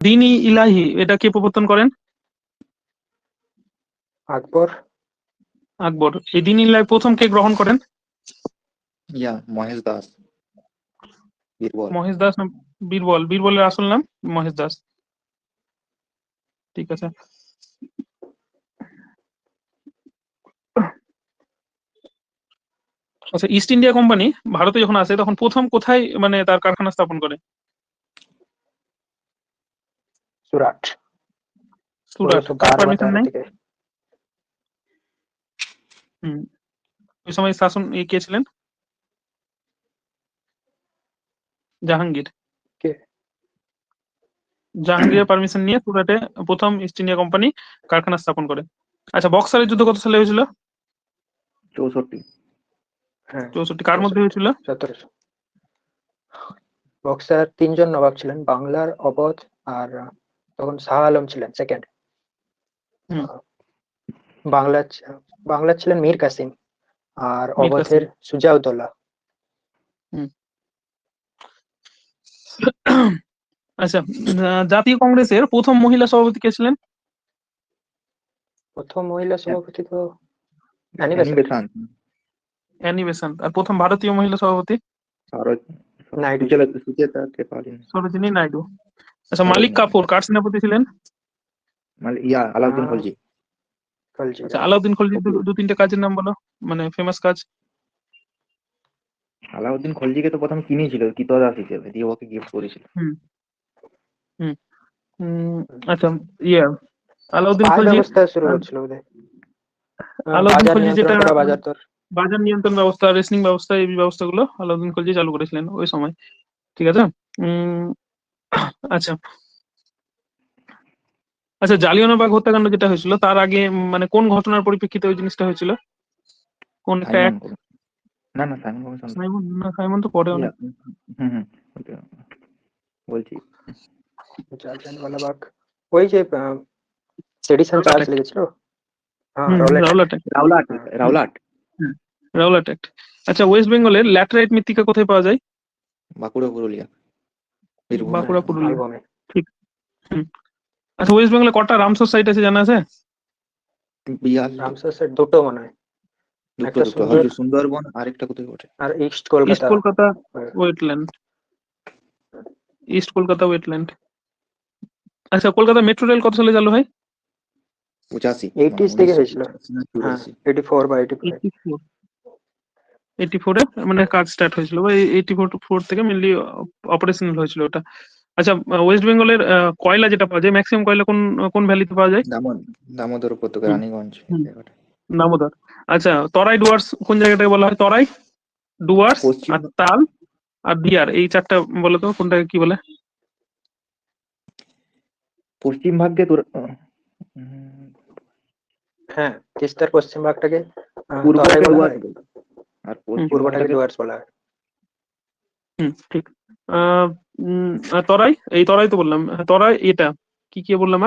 দিন-ই ইলাহি এটা কে প্রবর্তন করেন? আকবর। আকবর। এই দিন-ই ইলাহি প্রথম কে গ্রহণ করেন? মহেশ দাস, বীরবল। মহেশ দাস না বীরবল? বীরবলের আসল নাম মহেশ দাস। ঠিক আছে। আচ্ছা, ইস্ট ইন্ডিয়া কোম্পানি ভারতে যখন আসে তখন প্রথম কোথায় মানে তার কারখানা স্থাপন করে? সুরাট। সুরাট। तो কার 12 পারমিশন बताया নাই? ठीक है। ওই সময় শাসন কে ছিলেন? জাহাঙ্গীর। के জাহাঙ্গীরের পারমিশন নিয়ে সুরাটে প্রথম ইস্ট ইন্ডিয়া কোম্পানি কারখানা স্থাপন করে। আচ্ছা, বক্সারের যুদ্ধ কত সালে হয়েছিল? 64। হ্যাঁ 64। কার মধ্যে হয়েছিল? 1700। বক্সার তিনজন নবাব ছিলেন, বাংলার অবধ আর তখন শাহ আলম ছিলেন সেকেন্ড। হুম। বাংলা ছিলেন মীর কাসিম আর মীর অবধের কাসিম। সুজাউদ্দৌলা। আচ্ছা, জাতীয় কংগ্রেসের প্রথম মহিলা সভাপতি কে ছিলেন? প্রথম মহিলা সভাপতি তো অ্যানি বেসান্ত। Annie Besant. আর প্রথম ভারতীয় মহিলা সভাপতি? নাইডু। সুচেতা ত্রিপাঠী। সরোজিনী নাইডু। আচ্ছা, মালিক কাফুর কার সেনাপতি ছিলেন? আলাউদ্দিন খলজি। খলজি। আচ্ছা, আলাউদ্দিন খলজির দু তিনটে কাজের নাম বলো, মানে ফেমাস কাজ। আলাউদ্দিন খলজিকে তো প্রথম কিনেছিল কিতদাস হিসেবে, দিয়ে ওকে গিফট করেছিল। আচ্ছা, আলাউদ্দিন পাল খলজি। ব্যবস্থা শুরু হচ্ছিল বোধহয়। আলাউদ্দিন বাজার খলজি নিয়ন্ত্রণ যেটা করা, বাজার দর। বাজার নিয়ন্ত্রণ ব্যবস্থা, রেশনিং ব্যবস্থা, এই ব্যবস্থাগুলো আলাউদ্দিন খলজি চালু করেছিলেন ওই সময়। ঠিক আছে। আচ্ছা আচ্ছা, জালিয়ানওয়ালাবাগ হত্যাকাণ্ড যেটা হয়েছিল তার আগে মানে কোন ঘটনার পরিপ্রেক্ষিতে ওই জিনিসটা হয়েছিল? কোন একটা Simon act? Simon commission. Simon তো পরে অনেক। বলছি জালিয়ানওয়ালাবাগ ওই যে সেডিশন চার্জ লেগেছিল। Rowlatt Act। Rowlatt Act। আচ্ছা, ওয়েস্ট বেঙ্গলের ল্যাটেরাইট মৃত্তিকা কোথায় পাওয়া যায়? বাঁকুড়া, পুরুলিয়া, বীরভূম। বাঁকুড়া, পুরুলিয়া। মালভূমি। ঠিক। আচ্ছা, ওয়েস্ট বেঙ্গলে কটা রামসার সাইট আছে জানা আছে? রামসার সেট দুটো মনে হয়। একটা সুন্দরবন, আরেকটা কোথায় ওঠে? আর east east Kolkata. Kolkata wetland. East Kolkata wetland. আচ্ছা, কলকাতা মেট্রো রেল কত সালে চালু হয়? 80s থেকে হয়েছিল। হ্যাঁ 84 বা 85। 84 এ মানে কাজ স্টার্ট হয়েছিল, বা 84 থেকে মেনলি অপারেশনাল হয়েছিল ওটা। আচ্ছা, ওয়েস্ট বেঙ্গলের কয়লা যেটা পাওয়া যায়, ম্যাক্সিমাম কয়লা কোন কোন ভ্যালিতে পাওয়া যায়? দামোদর উপত্যকা, রানীগঞ্জ। দামোদর। আচ্ছা, তরাই ডুয়ার্স কোন জায়গাটাকে বলা হয়? তরাই, ডুয়ার্স আর তাল আর দিয়ার, এই চারটা বলো তো কোনটাকে কি বলে? পশ্চিম ভাগকে হ্যাঁ, তিস্তার পশ্চিম ভাগটাকে পূর্বটাকে বলা ডুয়ার্স হয়, বলে, আর পূর্বটাকে ডুয়ার্স বলা হয়। ঠিক। আর তরাই, এই তরাই তো বললাম। তরাই এটা কি কি বললাম?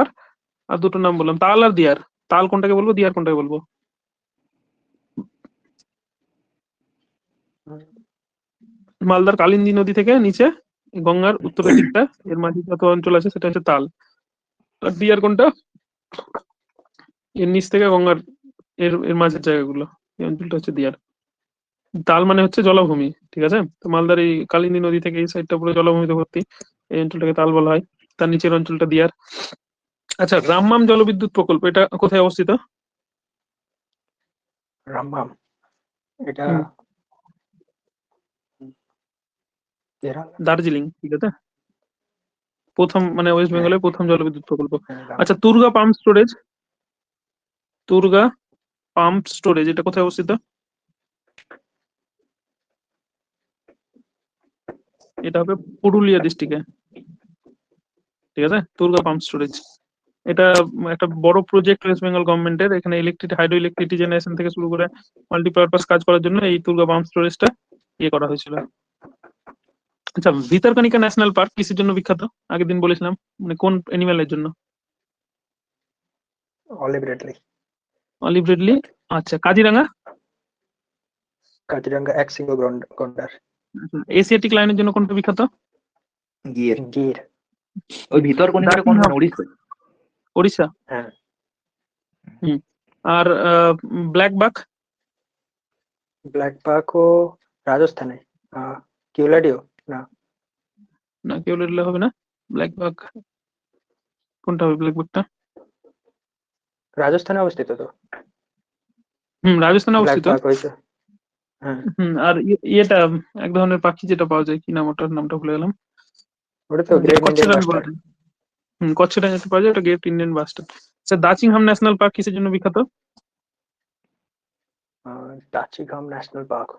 আর দুটো নাম বললাম, তাল আর দিয়ার। তাল কোনটাকে বলবো, দিয়ার কোনটাকে বলবো? মালদার কালিন্দী নদী থেকে নিচে গঙ্গার উত্তরের দিকটা, এর মাঝে যত অঞ্চল আছে সেটা হচ্ছে তাল। আর দিয়ার কোনটা? এর নিচ থেকে গঙ্গার এর এর মাঝের জায়গাগুলো, এই অঞ্চলটা হচ্ছে দিয়ার। তাল মানে হচ্ছে জলাভূমি। ঠিক আছে, তো মালদার এই কালিন্দী নদী থেকে এই সাইডটা পুরো জলাভূমিতে ভর্তি, এই অঞ্চলটাকে তাল বলা হয়। তার নিচের অঞ্চলটা দিয়ার। আচ্ছা, রামমাম জলবিদ্যুৎ প্রকল্প এটা কোথায় অবস্থিত? রামবাম এটা দার্জিলিং। ঠিক আছে, প্রথম মানে ওয়েস্ট বেঙ্গলের প্রথম জলবিদ্যুৎ প্রকল্প। হ্যাঁ, আচ্ছা, Turga pump storage, Turga pump storage এটা কোথায় অবস্থিত? এটা হবে পুরুলিয়া ডিস্ট্রিক্টে। ঠিক আছে, তুর্গা পাম্প স্টোরেজ এটা একটা বড় প্রজেক্ট ওয়েস্ট বেঙ্গল গভর্নমেন্টের। এখানে ইলেকট্রিক হাইড্রো ইলেকট্রিক জেনারেশন থেকে শুরু করে মাল্টিপারপাস কাজ করার জন্য এই তুর্গা পাম্প স্টোরেজটা করা হয়েছিল। আচ্ছা, ভিতরকনিকা ন্যাশনাল পার্ক কিসের জন্য বিখ্যাত? আগের দিন বলেছিলাম, মানে কোন অ্যানিমেলের জন্য? Olive ridley. Olive ridley. আচ্ছা, কাজিরাঙ্গা? কাজিরাঙ্গা একশৃঙ্গ গন্ডার। এশিয়াটিক লায়নের জন্য কোনটা বিখ্যাত? গির। ওই ভিতর কোণিটা কোন দাক্ষিণ উড়িষ্যা? ওড়িশা। হ্যাঁ, হুম। আর ব্ল্যাক বাক? ব্ল্যাক বাকও রাজস্থানে। কিউলাডিও না, না, কেউ লিখলে হবে না। ব্ল্যাক বাক কোনটা হবে? ব্ল্যাক বাকটা রাজস্থানে অবস্থিত তো রাজস্থানে ব্ল্যাক অবস্থিত। বাক হয়েছে। হ্যাঁ, আর ইয়েটা এক ধরনের পাখি যেটা পাওয়া যায়, কি নাম ওটার, নামটা ভুলে গেলাম। ওটা তো যেটা গ্রেট কচ্ছের ইন্ডিয়ান রানী বলা বাস্টার্ড। যায়। কচ্ছের রানী যেটা পাওয়া যায় ওটা গ্রেট ইন্ডিয়ান বাস্টার্ড। আচ্ছা, দাচিংহাম ন্যাশনাল পার্ক কিসের জন্য বিখ্যাত? দাচিংহাম ন্যাশনাল পার্ক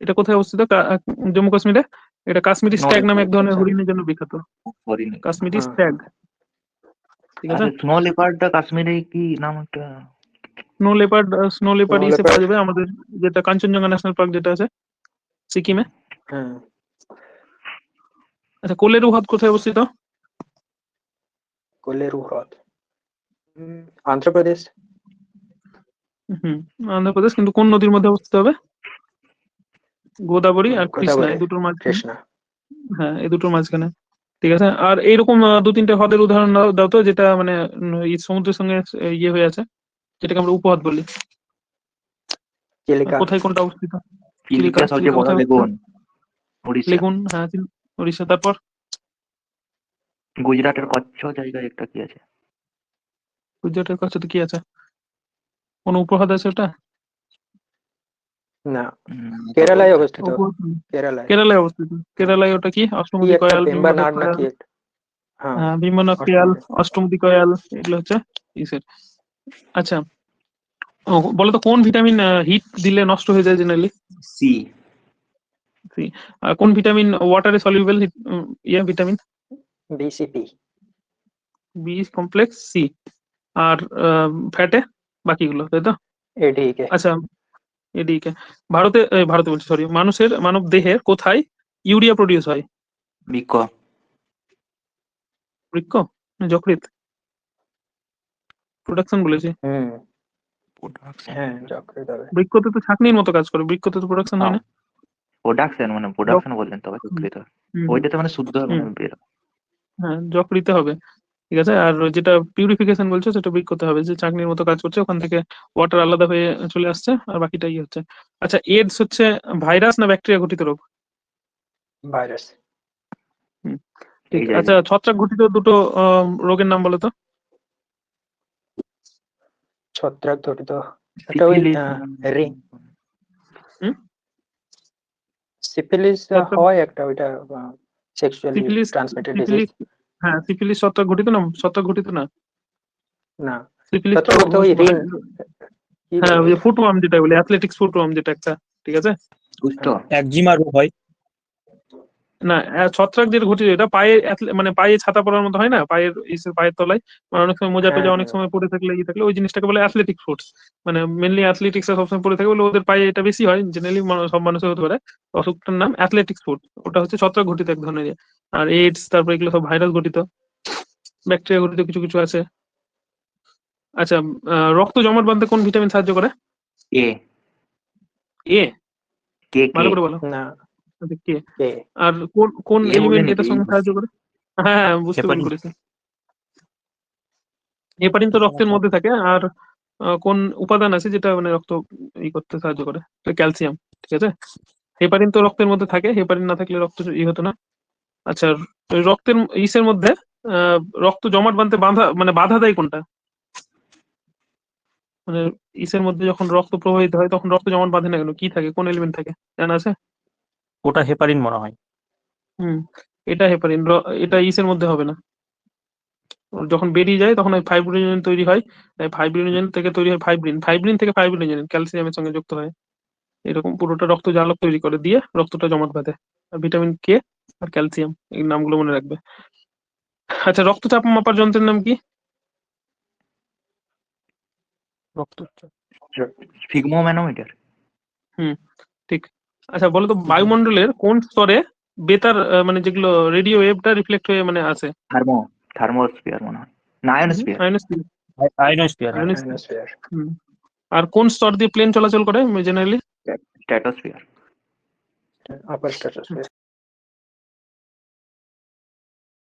এটা কোথায় অবস্থিত? জম্মু কাশ্মীরে। এটা কাশ্মীরি স্ট্যাগ নামে এক ধরনের আচ্ছা। হরিণের জন্য বিখ্যাত। হরিণ। কাশ্মীরি হ্যাঁ, স্ট্যাগ, ঠিক আছে। আচ্ছা, স্নো লেপার্ডটা কাশ্মীরে কি নাম একটা? স্নো লেপার্ড Snow ইসে leopard, পাওয়া যাবে আমাদের, যেটা কাঞ্চনজঙ্ঘা ন্যাশনাল পার্ক যেটা আছে সিকিমে। হ্যাঁ, আচ্ছা, কোলেরু হ্রদ কোথায় অবস্থিত? কোলেরু হ্রদ অন্ধ্রপ্রদেশ। হুম, অন্ধ্রপ্রদেশ, কিন্তু কোন নদীর মধ্যে অবস্থিত হবে? গোদাবরী আর কৃষ্ণা, গোদাবরী, এই দুটোর মাঝখানে। কৃষ্ণা। হ্যাঁ, এই দুটোর মাঝখানে, ঠিক আছে। আর এইরকম দু তিনটে হ্রদের উদাহরণ দাও তো, যেটা মানে এই সমুদ্রের সঙ্গে ইয়ে হয়ে আছে, যেটাকে আমরা উপহ্রদ বলি। চিলিকা। কোথায় কোনটা অবস্থিত? চিলিকা সবচেয়ে চিলিকা বড় কোথায় অবস্থিত? লেগুন, উড়িষ্যা। লেগুন, হ্যাঁ, উড়িষ্যা। তারপর গুজরাটের কচ্ছ জায়গায় একটা কি আছে? গুজরাটের কাছে তো কি আছে? কোন উপহ্রদ আছে ওটা? না, এটা কেরালায় বলতে- অবস্থিত। কেরালায় কেরালায় অবস্থিত। কেরালায় ওটা কি? কি অষ্টমুদি একটা কয়াল, ভীমবানাড না কয়াল। কি একটা? হ্যাঁ, হ্যাঁ, ভীমনাথ কয়াল, অষ্টমুদি। অষ্টমুদি কয়াল, এগুলো হচ্ছে ইসের। আচ্ছা, বলো তো কোন ভিটামিন হিট দিলে নষ্ট হয়ে যায় জেনারেলি? সি। আর কোন ভিটামিন ওয়াটারে soluble? Vitamin B C P. B complex, C. আর ফ্যাটে বাকিগুলো, তাই তো? এডিকে। আচ্ছা, এদিকে ভারতে বলছি, সরি, মানব দেহের কোথায় ইউরিয়া প্রডিউস হয়? বৃক্ক। বৃক্ক না যকৃৎ? প্রোডাকশন বলেছি। হ্যাঁ, যকৃৎ হবে। বৃক্কতে তো ছাঁকনির মতো কাজ করে, বৃক্কতে তো প্রোডাকশন হয় না। প্রোডাকশন বললেন তবে হুম, যকৃত। হুম, ওইটাতে মানে শুদ্ধ হুম, বের হয়। হ্যাঁ, যকৃতে হবে, ঠিক আছে। আর যেটা পিউরিফিকেশন বলছো সেটা বৃক্কতে হবে, যে চাকনির মতো কাজ করছে, ওখান থেকে ওয়াটার আলাদা হয়ে চলে আসছে, আর বাকিটা ইয়ে হচ্ছে। আচ্ছা, এডস হচ্ছে ভাইরাস না ব্যাকটেরিয়া ঘটিত রোগ? ভাইরাস। হুম, ঠিক। এই আচ্ছা, জায়গায় ছত্রাক ঘটিত দুটো রোগের নাম বলো তো। ছত্রাক ঘটিত একটা ওই সিফিলিস। রিং হুম, সিফিলিস ছত্রাক, হয় একটা, ওইটা sexually syphilis, transmitted disease. Syphilis, হ্যাঁ, সিফিলিস ছত্রাক ঘটিত না, ছত্রাক ঘটিত না। না, সিফিলিস তো ছত্রাক ঘটিত ওই রিং, কি হ্যাঁ, বলে ওই যে ওইটা? ফুটওয়ার্ম যেটা বলে, অ্যাথলেটিক্স ফুটওয়ার্ম যেটা একটা, ঠিক আছে। কুষ্ঠ। একজিমা রোগ হয়। না, ছত্রাক যেটা ঘটিত, এটা পায়ে মানে পায়ে ছাতা পরার মতো হয় না, পায়ের তলায়, মানে অনেক সময় মোজা হ্যাঁ, টোজা অনেক হ্যাঁ, সময় পরে থাকলে থাকলে ওই জিনিসটাকে বলে অ্যাথলেটিক ফুটস। মানে মেনলি অ্যাথলেটিক্স সবসময় পরে থাকে বলে ওদের পায়ে এটা বেশি হয়, জেনারেলি সব মানুষের হতে পারে। অসুখটার নাম অ্যাথলেটিক্স ফুট, ওটা হচ্ছে ছত্রাক ঘটিত এক ধরনের ইয়ে। আর এইডস, তারপর এগুলো সব ভাইরাস ঘটিত, ব্যাকটেরিয়া ঘটিত কিছু কিছু আছে। আচ্ছা, রক্ত জমাট বাঁধতে কোন ভিটামিন সাহায্য করে? এ। এ? কে কে? ভালো করে বলো। না, আচ্ছা, কে? কে আর কোন কোন এ এলিমেন্ট বলেনি তো, এটার এই সঙ্গে সাহায্য করে? হ্যাঁ, হ্যাঁ, বুঝতে ভুল হেপারিন। করেছি। হেপারিন তো রক্তের মধ্যে থাকে। আর কোন উপাদান আছে যেটা মানে রক্ত করতে সাহায্য করে? ক্যালসিয়াম, ঠিক আছে। হেপারিন তো রক্তের মধ্যে থাকে, হেপারিন না থাকলে রক্ত হতো না। আচ্ছা, ওই রক্তের ইসের মধ্যে আহ, রক্ত জমাট বাঁধতে বাধা দেয় কোনটা? মানে ইসের মধ্যে যখন রক্ত প্রবাহিত হয় তখন রক্ত জমাট বাঁধে না কেন? কি থাকে, কোন এলিমেন্ট থাকে, জানা আছে? ওটা হেপারিন মনে হয়। হুম, এটা হেপারিন। এটা ইসের মধ্যে হবে না। ওর যখন বেরিয়ে যায় তখন ওই ফাইব্রিনোজেন তৈরি হয়। তাই ফাইব্রিনোজেন থেকে তৈরি হয় ফাইব্রিন, ফাইব্রিন থেকে ফাইব্রিনোজেন ক্যালসিয়ামের সঙ্গে যুক্ত হয়। এরকম পুরোটা রক্ত জালক তৈরি করে দিয়ে রক্তটা জমাট বাঁধে। আর ভিটামিন কে আর ক্যালসিয়াম, এই নামগুলো মনে রাখবে। আচ্ছা, রক্তচাপ মাপার যন্ত্রের নাম কি? রক্তচাপ। ফিগমো ম্যানোমিটার। হুম, ঠিক। আচ্ছা, বলো তো বায়ুমণ্ডলের কোন স্তরে বেতার মানে যেগুলো রেডিও ওয়েভটা রিফ্লেক্ট হয়ে মানে আছে? থার্মোস্ফিয়ার মনে হয়, না ionosphere. Ionosphere. Ionosphere. Ionosphere. Ionosphere. হুম। আর কোন স্তর দিয়ে প্লেন চলাচল করে জেনারেলি? স্ট্র্যাটোস্ফিয়ার। আপার স্ট্র্যাটোস্ফিয়ার।